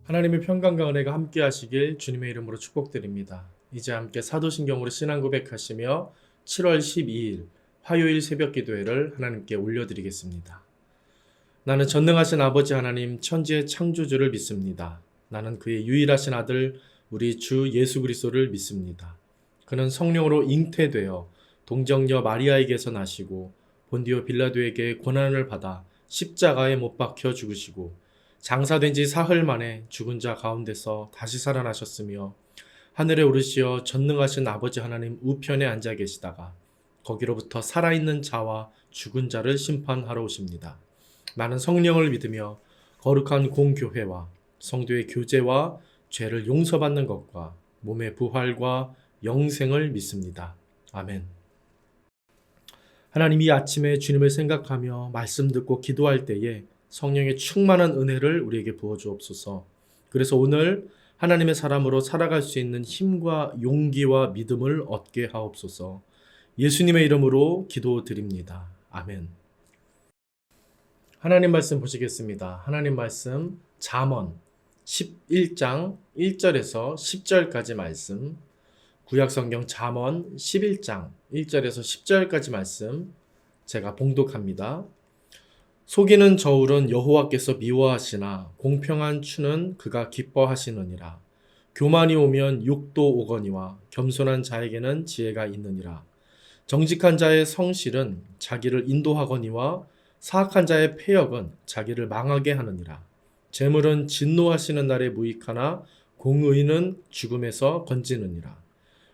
하나님의 평강과 은혜가 함께 하시길 주님의 이름으로 축복드립니다. 이제 함께 사도신경으로 신앙 고백하시며 7월 12일 화요일 새벽 기도회를 하나님께 올려드리겠습니다. 나는 전능하신 아버지 하나님 천지의 창조주를 믿습니다. 나는 그의 유일하신 아들 우리 주 예수 그리스도를 믿습니다. 그는 성령으로 잉태되어 동정녀 마리아에게서 나시고 본디오 빌라도에게 고난을 받아 십자가에 못 박혀 죽으시고 장사된 지 사흘 만에 죽은 자 가운데서 다시 살아나셨으며 하늘에 오르시어 전능하신 아버지 하나님 우편에 앉아 계시다가 거기로부터 살아있는 자와 죽은 자를 심판하러 오십니다. 나는 성령을 믿으며 거룩한 공교회와 성도의 교제와 죄를 용서받는 것과 몸의 부활과 영생을 믿습니다. 아멘. 하나님, 이 아침에 주님을 생각하며 말씀 듣고 기도할 때에 성령의 충만한 은혜를 우리에게 부어주옵소서. 그래서 오늘 하나님의 사람으로 살아갈 수 있는 힘과 용기와 믿음을 얻게 하옵소서. 예수님의 이름으로 기도드립니다. 아멘. 하나님 말씀 보시겠습니다. 하나님 말씀 잠언 11장 1절에서 10절까지 말씀, 구약성경 잠언 11장 1절에서 10절까지 말씀 제가 봉독합니다. 속이는 저울은 여호와께서 미워하시나 공평한 추는 그가 기뻐하시느니라. 교만이 오면 욕도 오거니와 겸손한 자에게는 지혜가 있느니라. 정직한 자의 성실은 자기를 인도하거니와 사악한 자의 패역은 자기를 망하게 하느니라. 재물은 진노하시는 날에 무익하나 공의는 죽음에서 건지느니라.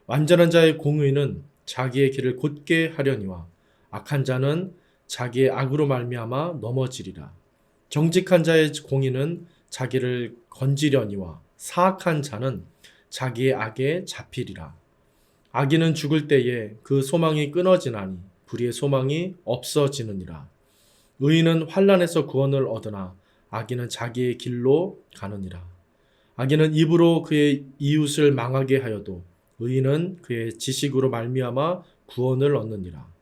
완전한 자의 공의는 자기의 길을 곧게 하려니와 악한 자는 자기의 악으로 말미암아 넘어지리라. 정직한 자의 공의는 자기를 건지려니와 사악한 자는 자기의 악에 잡히리라. 악인은 죽을 때에 그 소망이 끊어지나니 불의의 소망이 없어지느니라. 의인은 환난에서 구원을 얻으나 악인은 자기의 길로 가느니라. 악인은 입으로 그의 이웃을 망하게 하여도 의인은 그의 지식으로 말미암아 구원을 얻느니라.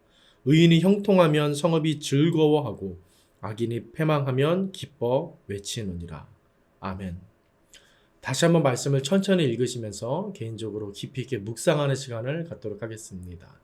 의인이 형통하면 성읍이 즐거워하고 악인이 패망하면 기뻐 외치느니라. 아멘. 다시 한번 말씀을 천천히 읽으시면서 개인적으로 깊이 있게 묵상하는 시간을 갖도록 하겠습니다.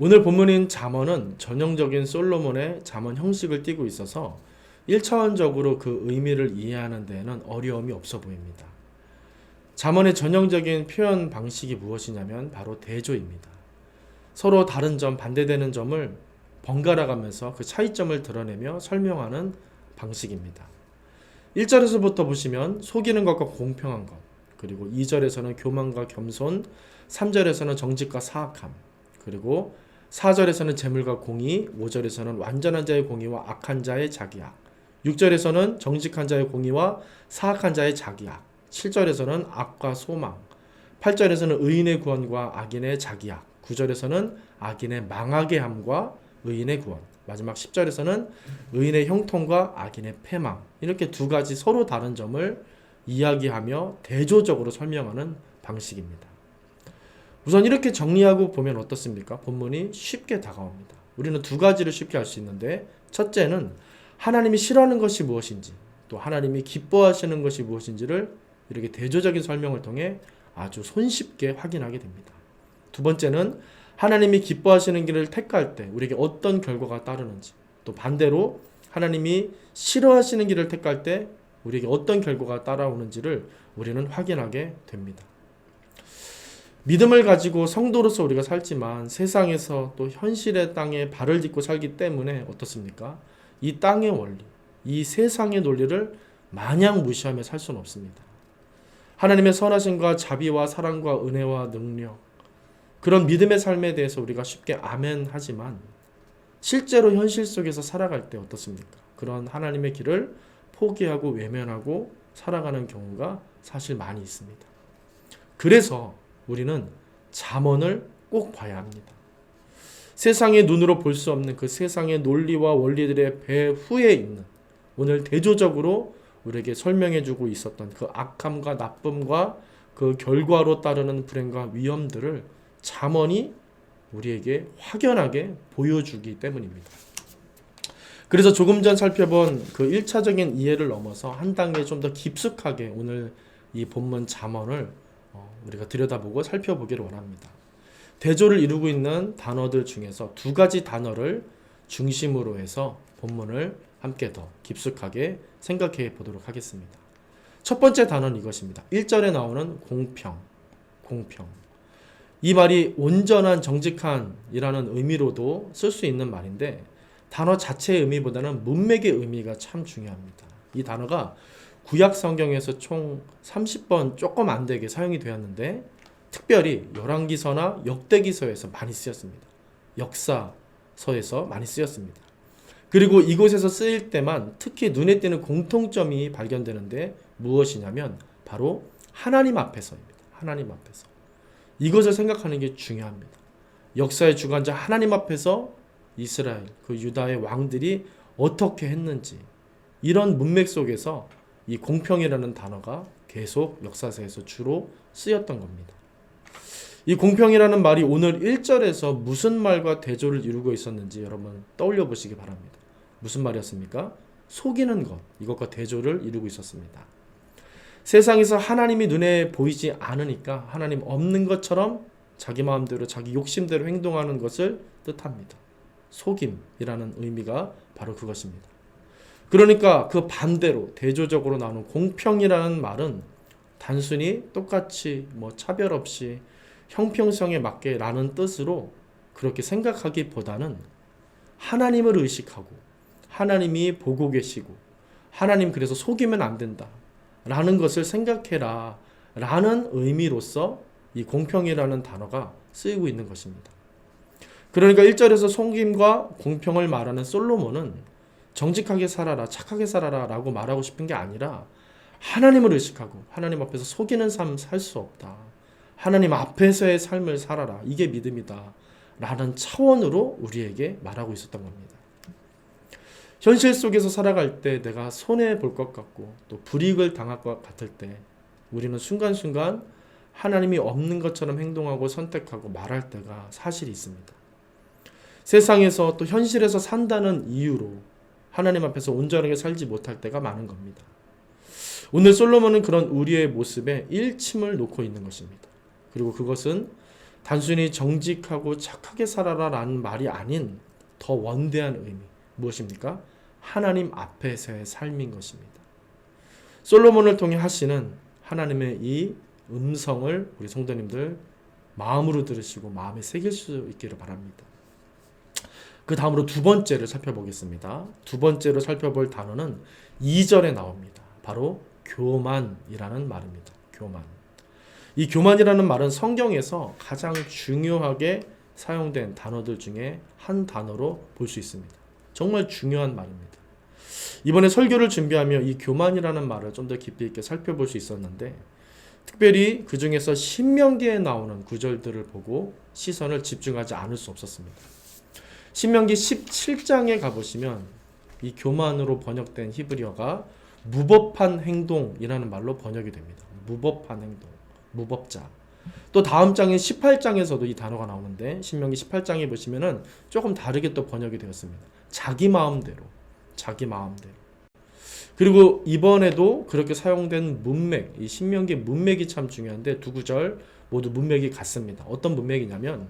오늘 본문인 잠언은 전형적인 솔로몬의 잠언 형식을 띠고 있어서 1차원적으로 그 의미를 이해하는 데에는 어려움이 없어 보입니다. 잠언의 전형적인 표현 방식이 무엇이냐면 바로 대조입니다. 서로 다른 점, 반대되는 점을 번갈아 가면서 그 차이점을 드러내며 설명하는 방식입니다. 1절에서부터 보시면 속이는 것과 공평한 것, 그리고 2절에서는 교만과 겸손, 3절에서는 정직과 사악함, 그리고 4절에서는 재물과 공의, 5절에서는 완전한 자의 공의와 악한 자의 자기악, 6절에서는 정직한 자의 공의와 사악한 자의 자기악, 7절에서는 악과 소망, 8절에서는 의인의 구원과 악인의 자기악, 9절에서는 악인의 망하게 함과 의인의 구원, 마지막 10절에서는 의인의 형통과 악인의 패망, 이렇게 두 가지 서로 다른 점을 이야기하며 대조적으로 설명하는 방식입니다. 우선 이렇게 정리하고 보면 어떻습니까? 본문이 쉽게 다가옵니다. 우리는 두 가지를 쉽게 알 수 있는데, 첫째는 하나님이 싫어하는 것이 무엇인지, 또 하나님이 기뻐하시는 것이 무엇인지를 이렇게 대조적인 설명을 통해 아주 손쉽게 확인하게 됩니다. 두 번째는 하나님이 기뻐하시는 길을 택할 때 우리에게 어떤 결과가 따르는지, 또 반대로 하나님이 싫어하시는 길을 택할 때 우리에게 어떤 결과가 따라오는지를 우리는 확인하게 됩니다. 믿음을 가지고 성도로서 우리가 살지만 세상에서 또 현실의 땅에 발을 딛고 살기 때문에 어떻습니까? 이 땅의 원리, 이 세상의 논리를 마냥 무시하며 살 수는 없습니다. 하나님의 선하심과 자비와 사랑과 은혜와 능력, 그런 믿음의 삶에 대해서 우리가 쉽게 아멘 하지만 실제로 현실 속에서 살아갈 때 어떻습니까? 그런 하나님의 길을 포기하고 외면하고 살아가는 경우가 사실 많이 있습니다. 그래서 우리는 잠언을 꼭 봐야 합니다. 세상의 눈으로 볼 수 없는 그 세상의 논리와 원리들의 배후에 있는, 오늘 대조적으로 우리에게 설명해주고 있었던 그 악함과 나쁨과 그 결과로 따르는 불행과 위험들을 잠언이 우리에게 확연하게 보여주기 때문입니다. 그래서 조금 전 살펴본 그 1차적인 이해를 넘어서 한 단계 좀 더 깊숙하게 오늘 이 본문 잠언을 우리가 들여다보고 살펴보기를 원합니다. 대조를 이루고 있는 단어들 중에서 두 가지 단어를 중심으로 해서 본문을 함께 더 깊숙하게 생각해 보도록 하겠습니다. 첫 번째 단어는 이것입니다. 1절에 나오는 공평. 이 말이 온전한, 정직한이라는 의미로도 쓸 수 있는 말인데 단어 자체의 의미보다는 문맥의 의미가 참 중요합니다. 이 단어가 구약 성경에서 총 30번 조금 안 되게 사용이 되었는데 특별히 열왕기서나 역대기서에서 많이 쓰였습니다. 역사서에서 많이 쓰였습니다. 그리고 이곳에서 쓰일 때만 특히 눈에 띄는 공통점이 발견되는데 무엇이냐면 바로 하나님 앞에서입니다. 하나님 앞에서. 이것을 생각하는 게 중요합니다. 역사의 주관자 하나님 앞에서 이스라엘, 그 유다의 왕들이 어떻게 했는지, 이런 문맥 속에서 이 공평이라는 단어가 계속 역사서에서 주로 쓰였던 겁니다. 이 공평이라는 말이 오늘 1절에서 무슨 말과 대조를 이루고 있었는지 여러분 떠올려 보시기 바랍니다. 무슨 말이었습니까? 속이는 것, 이것과 대조를 이루고 있었습니다. 세상에서 하나님이 눈에 보이지 않으니까 하나님 없는 것처럼 자기 마음대로 자기 욕심대로 행동하는 것을 뜻합니다. 속임이라는 의미가 바로 그것입니다. 그러니까 그 반대로 대조적으로 나오는 공평이라는 말은 단순히 똑같이 차별 없이 형평성에 맞게 라는 뜻으로 그렇게 생각하기보다는 하나님을 의식하고 하나님이 보고 계시고 하나님 그래서 속이면 안 된다 라는 것을 생각해라 라는 의미로서 이 공평이라는 단어가 쓰이고 있는 것입니다. 그러니까 1절에서 속임과 공평을 말하는 솔로몬은 정직하게 살아라, 착하게 살아라 라고 말하고 싶은 게 아니라 하나님을 의식하고 하나님 앞에서 속이는 삶 살 수 없다. 하나님 앞에서의 삶을 살아라. 이게 믿음이다. 라는 차원으로 우리에게 말하고 있었던 겁니다. 현실 속에서 살아갈 때 내가 손해볼 것 같고 또 불이익을 당할 것 같을 때 우리는 순간순간 하나님이 없는 것처럼 행동하고 선택하고 말할 때가 사실이 있습니다. 세상에서 또 현실에서 산다는 이유로 하나님 앞에서 온전하게 살지 못할 때가 많은 겁니다. 오늘 솔로몬은 그런 우리의 모습에 일침을 놓고 있는 것입니다. 그리고 그것은 단순히 정직하고 착하게 살아라 라는 말이 아닌 더 원대한 의미, 무엇입니까? 하나님 앞에서의 삶인 것입니다. 솔로몬을 통해 하시는 하나님의 이 음성을 우리 성도님들 마음으로 들으시고 마음에 새길 수 있기를 바랍니다. 그 다음으로 두 번째를 살펴보겠습니다. 두 번째로 살펴볼 단어는 2절에 나옵니다. 바로 교만이라는 말입니다. 교만. 이 교만이라는 말은 성경에서 가장 중요하게 사용된 단어들 중에 한 단어로 볼 수 있습니다. 정말 중요한 말입니다. 이번에 설교를 준비하며 이 교만이라는 말을 좀 더 깊이 있게 살펴볼 수 있었는데, 특별히 그 중에서 신명기에 나오는 구절들을 보고 시선을 집중하지 않을 수 없었습니다. 신명기 17장에 가보시면 이 교만으로 번역된 히브리어가 무법한 행동이라는 말로 번역이 됩니다. 무법한 행동, 무법자. 또 다음 장인 18장에서도 이 단어가 나오는데, 신명기 18장에 보시면은 조금 다르게 또 번역이 되었습니다. 자기 마음대로. 그리고 이번에도 그렇게 사용된 문맥, 이 신명기 문맥이 참 중요한데, 두 구절 모두 문맥이 같습니다. 어떤 문맥이냐면,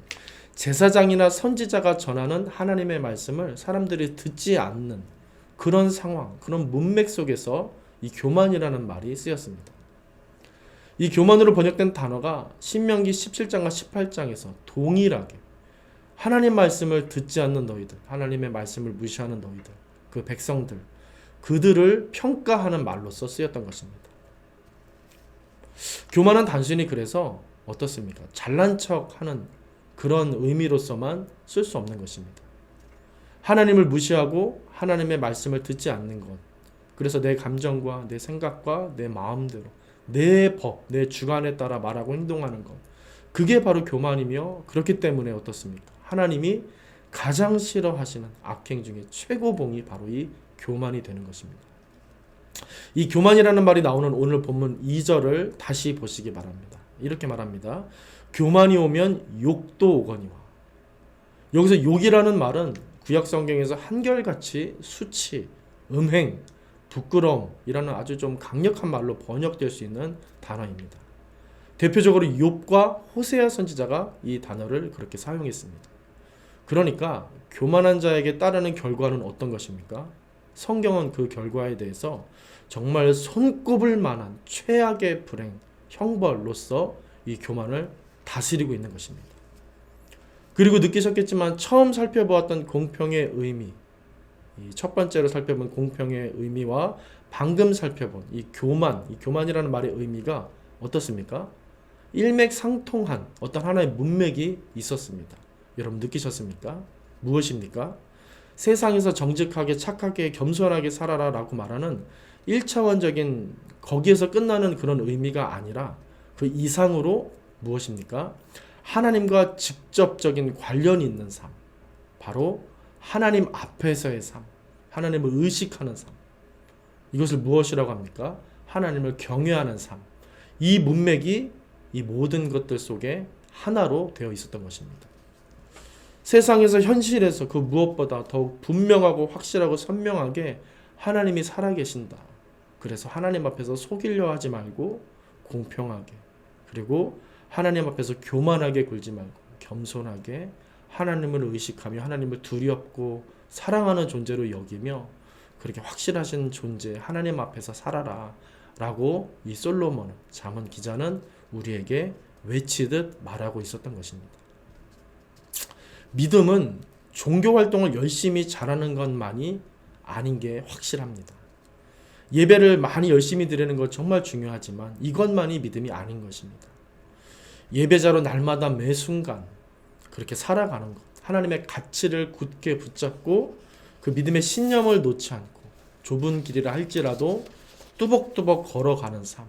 제사장이나 선지자가 전하는 하나님의 말씀을 사람들이 듣지 않는 그런 상황, 그런 문맥 속에서 이 교만이라는 말이 쓰였습니다. 이 교만으로 번역된 단어가 신명기 17장과 18장에서 동일하게 하나님 말씀을 듣지 않는 너희들, 하나님의 말씀을 무시하는 너희들, 그 백성들, 그들을 평가하는 말로서 쓰였던 것입니다. 교만은 단순히 그래서 어떻습니까? 잘난 척하는 그런 의미로서만 쓸 수 없는 것입니다. 하나님을 무시하고 하나님의 말씀을 듣지 않는 것, 그래서 내 감정과 내 생각과 내 마음대로 내 법, 내 주관에 따라 말하고 행동하는 것, 그게 바로 교만이며, 그렇기 때문에 어떻습니까? 하나님이 가장 싫어하시는 악행 중에 최고봉이 바로 이 교만이 되는 것입니다. 이 교만이라는 말이 나오는 오늘 본문 2절을 다시 보시기 바랍니다. 이렇게 말합니다. 교만이 오면 욕도 오거니와. 여기서 욕이라는 말은 구약 성경에서 한결같이 수치, 음행, 부끄러움이라는 아주 좀 강력한 말로 번역될 수 있는 단어입니다. 대표적으로 욥과 호세아 선지자가 이 단어를 그렇게 사용했습니다. 그러니까 교만한 자에게 따르는 결과는 어떤 것입니까? 성경은 그 결과에 대해서 정말 손꼽을 만한 최악의 불행, 형벌로서 이 교만을 다스리고 있는 것입니다. 그리고 느끼셨겠지만 처음 살펴보았던 공평의 의미, 이 첫 번째로 살펴본 공평의 의미와 방금 살펴본 이 교만이라는 말의 의미가 어떻습니까? 일맥상통한 어떤 하나의 문맥이 있었습니다. 여러분 느끼셨습니까? 무엇입니까? 세상에서 정직하게, 착하게, 겸손하게 살아라 라고 말하는 1차원적인 거기에서 끝나는 그런 의미가 아니라 그 이상으로 무엇입니까? 하나님과 직접적인 관련이 있는 삶, 바로 하나님 앞에서의 삶, 하나님을 의식하는 삶, 이것을 무엇이라고 합니까? 하나님을 경외하는 삶. 이 문맥이 이 모든 것들 속에 하나로 되어 있었던 것입니다. 세상에서, 현실에서 그 무엇보다 더욱 분명하고 확실하고 선명하게 하나님이 살아계신다. 그래서 하나님 앞에서 속이려 하지 말고 공평하게, 그리고 하나님 앞에서 교만하게 굴지 말고 겸손하게 하나님을 의식하며 하나님을 두렵고 사랑하는 존재로 여기며 그렇게 확실하신 존재 하나님 앞에서 살아라 라고 이 솔로몬 잠언 기자는 우리에게 외치듯 말하고 있었던 것입니다. 믿음은 종교활동을 열심히 잘하는 것만이 아닌 게 확실합니다. 예배를 많이 열심히 드리는 것 정말 중요하지만 이것만이 믿음이 아닌 것입니다. 예배자로 날마다 매 순간 그렇게 살아가는 것, 하나님의 가치를 굳게 붙잡고 그 믿음의 신념을 놓지 않고 좁은 길이라 할지라도 뚜벅뚜벅 걸어가는 삶,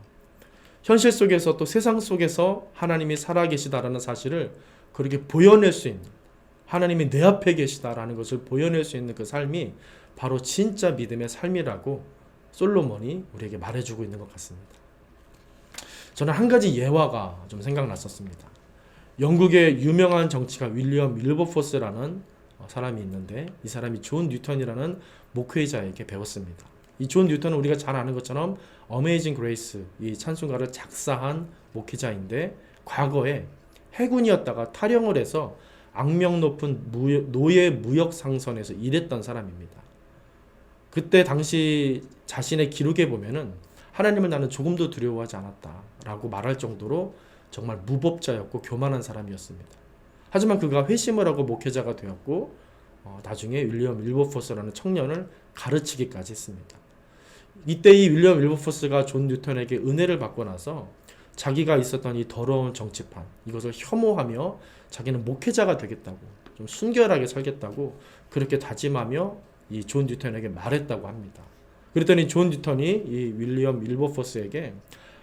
현실 속에서 또 세상 속에서 하나님이 살아계시다라는 사실을 그렇게 보여낼 수 있는, 하나님이 내 앞에 계시다라는 것을 보여낼 수 있는 그 삶이 바로 진짜 믿음의 삶이라고 솔로몬이 우리에게 말해주고 있는 것 같습니다. 저는 한 가지 예화가 좀 생각났었습니다. 영국의 유명한 정치가 윌리엄 윌버포스라는 사람이 있는데, 이 사람이 존 뉴턴이라는 목회자에게 배웠습니다. 이 존 뉴턴은 우리가 잘 아는 것처럼 어메이징 그레이스 이 찬송가를 작사한 목회자인데, 과거에 해군이었다가 탈영을 해서 악명 높은 노예 무역 상선에서 일했던 사람입니다. 그때 당시 자신의 기록에 보면은 하나님을 나는 조금도 두려워하지 않았다라고 말할 정도로 정말 무법자였고 교만한 사람이었습니다. 하지만 그가 회심을 하고 목회자가 되었고 나중에 윌리엄 윌버포스라는 청년을 가르치기까지 했습니다. 이때 이 윌리엄 윌버포스가 존 뉴턴에게 은혜를 받고 나서 자기가 있었던 이 더러운 정치판 이것을 혐오하며 자기는 목회자가 되겠다고 좀 순결하게 살겠다고 그렇게 다짐하며 이 존 뉴턴에게 말했다고 합니다. 그랬더니 존 뉴턴이 이 윌리엄 윌버포스에게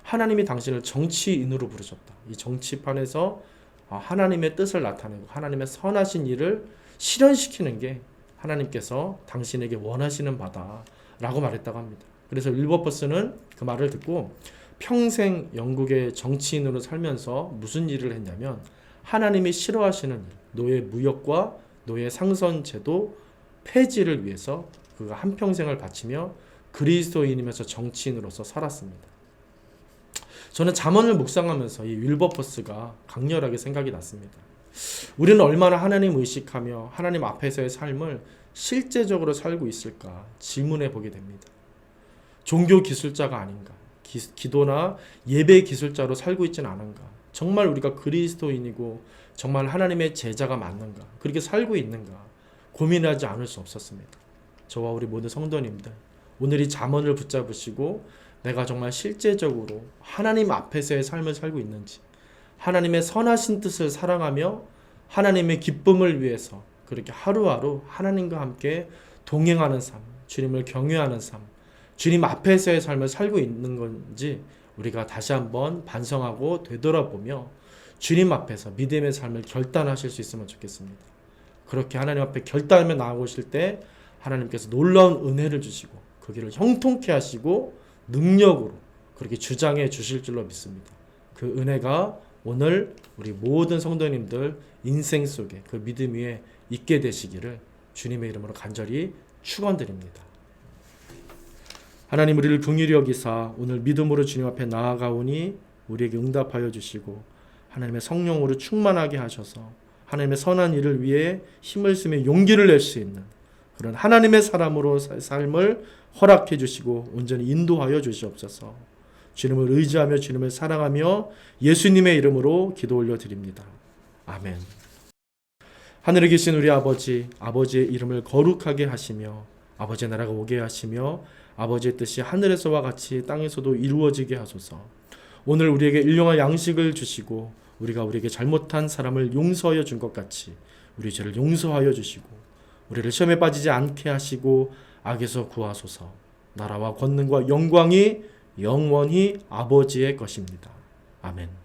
하나님이 당신을 정치인으로 부르셨다. 이 정치판에서 하나님의 뜻을 나타내고 하나님의 선하신 일을 실현시키는 게 하나님께서 당신에게 원하시는 바다 라고 말했다고 합니다. 그래서 윌버포스는 그 말을 듣고 평생 영국의 정치인으로 살면서 무슨 일을 했냐면 하나님이 싫어하시는 일, 노예 무역과 노예 상선 제도 폐지를 위해서 그가 한평생을 바치며 그리스도인이면서 정치인으로서 살았습니다. 저는 잠언을 묵상하면서 이 윌버포스가 강렬하게 생각이 났습니다. 우리는 얼마나 하나님 의식하며 하나님 앞에서의 삶을 실제적으로 살고 있을까 질문해 보게 됩니다. 종교 기술자가 아닌가? 기도나 예배 기술자로 살고 있지는 않은가? 정말 우리가 그리스도인이고 정말 하나님의 제자가 맞는가? 그렇게 살고 있는가? 고민하지 않을 수 없었습니다. 저와 우리 모든 성도님들, 오늘 이 잠언을 붙잡으시고 내가 정말 실제적으로 하나님 앞에서의 삶을 살고 있는지, 하나님의 선하신 뜻을 사랑하며 하나님의 기쁨을 위해서 그렇게 하루하루 하나님과 함께 동행하는 삶, 주님을 경외하는 삶, 주님 앞에서의 삶을 살고 있는 건지 우리가 다시 한번 반성하고 되돌아보며 주님 앞에서 믿음의 삶을 결단하실 수 있으면 좋겠습니다. 그렇게 하나님 앞에 결단하며 나아오실 때 하나님께서 놀라운 은혜를 주시고 그 길을 형통케 하시고 능력으로 그렇게 주장해 주실 줄로 믿습니다. 그 은혜가 오늘 우리 모든 성도님들 인생 속에 그 믿음 위에 있게 되시기를 주님의 이름으로 간절히 축원드립니다. 하나님, 우리를 긍휼히 여기사 오늘 믿음으로 주님 앞에 나아가오니 우리에게 응답하여 주시고 하나님의 성령으로 충만하게 하셔서 하나님의 선한 일을 위해 힘을 쓰며 용기를 낼 수 있는 그런 하나님의 사람으로 삶을 허락해 주시고 온전히 인도하여 주시옵소서. 주님을 의지하며 주님을 사랑하며 예수님의 이름으로 기도 올려드립니다. 아멘. 하늘에 계신 우리 아버지, 아버지의 이름을 거룩하게 하시며 아버지의 나라가 오게 하시며 아버지의 뜻이 하늘에서와 같이 땅에서도 이루어지게 하소서. 오늘 우리에게 일용할 양식을 주시고 우리에게 잘못한 사람을 용서하여 준 것 같이 우리 죄를 용서하여 주시고 우리를 시험에 빠지지 않게 하시고 악에서 구하소서. 나라와 권능과 영광이 영원히 아버지의 것입니다. 아멘.